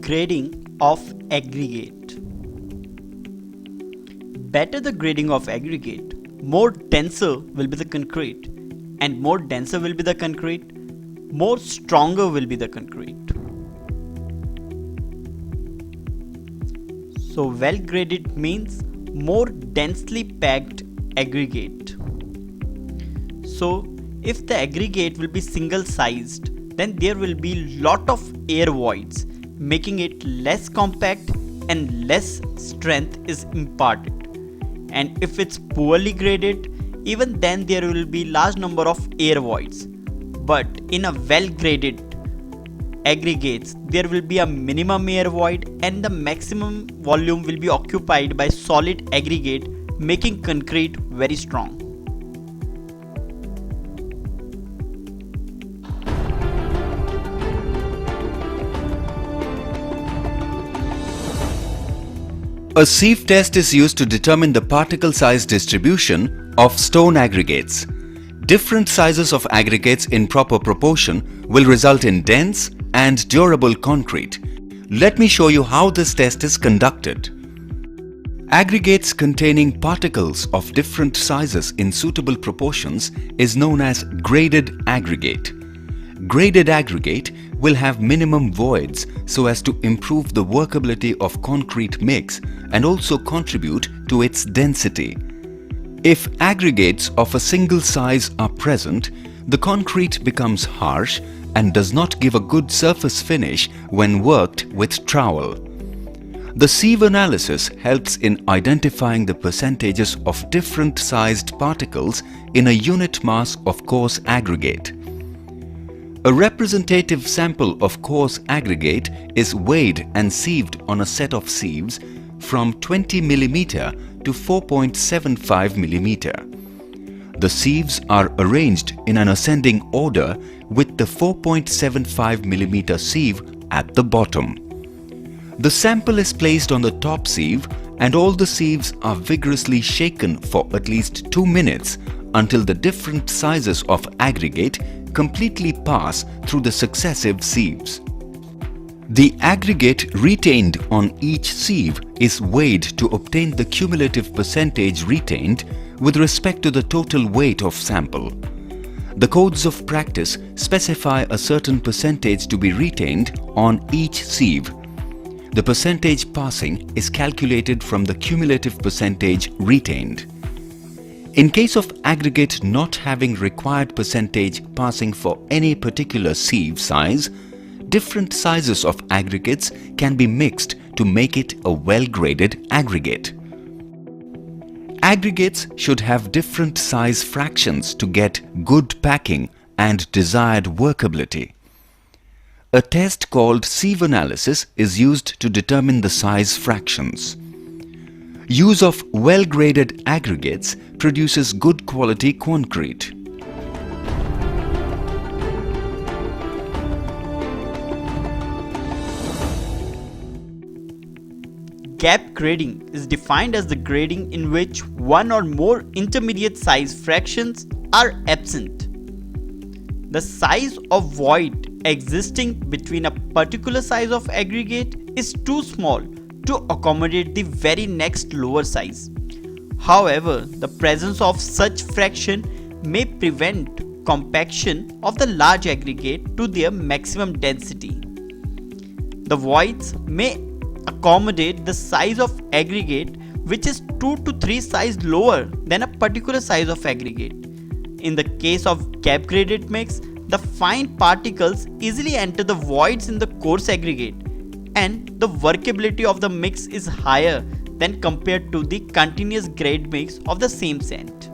Grading of aggregate. Better the grading of aggregate, more denser will be the concrete, and more denser will be the concrete, more stronger will be the concrete. So well graded means more densely packed aggregate. So if the aggregate will be single sized, then there will be lot of air voids, making it less compact and less strength is imparted. And if it's poorly graded, even then there will be large number of air voids. But in a well graded aggregates, there will be a minimum air void and the maximum volume will be occupied by solid aggregate, making concrete very strong. A sieve test is used to determine the particle size distribution of stone aggregates. Different sizes of aggregates in proper proportion will result in dense and durable concrete. Let me show you how this test is conducted. Aggregates containing particles of different sizes in suitable proportions is known as graded aggregate. Graded aggregate will have minimum voids so as to improve the workability of concrete mix and also contribute to its density. If aggregates of a single size are present, the concrete becomes harsh and does not give a good surface finish when worked with trowel. The sieve analysis helps in identifying the percentages of different sized particles in a unit mass of coarse aggregate. A representative sample of coarse aggregate is weighed and sieved on a set of sieves from 20 mm to 4.75 mm. The sieves are arranged in an ascending order with the 4.75 mm sieve at the bottom. The sample is placed on the top sieve and all the sieves are vigorously shaken for at least 2 minutes until the different sizes of aggregate completely pass through the successive sieves. The aggregate retained on each sieve is weighed to obtain the cumulative percentage retained with respect to the total weight of sample. The codes of practice specify a certain percentage to be retained on each sieve. The percentage passing is calculated from the cumulative percentage retained. In case of aggregate not having required percentage passing for any particular sieve size, different sizes of aggregates can be mixed to make it a well-graded aggregate. Aggregates should have different size fractions to get good packing and desired workability. A test called sieve analysis is used to determine the size fractions. Use of well-graded aggregates produces good quality concrete. Gap grading is defined as the grading in which one or more intermediate size fractions are absent. The size of void existing between a particular size of aggregate is too small to accommodate the very next lower size. However, the presence of such fraction may prevent compaction of the large aggregate to their maximum density. The voids may accommodate the size of aggregate which is 2 to 3 size lower than a particular size of aggregate. In the case of gap graded mix, the fine particles easily enter the voids in the coarse aggregate and the workability of the mix is higher than compared to the continuous grade mix of the same sand.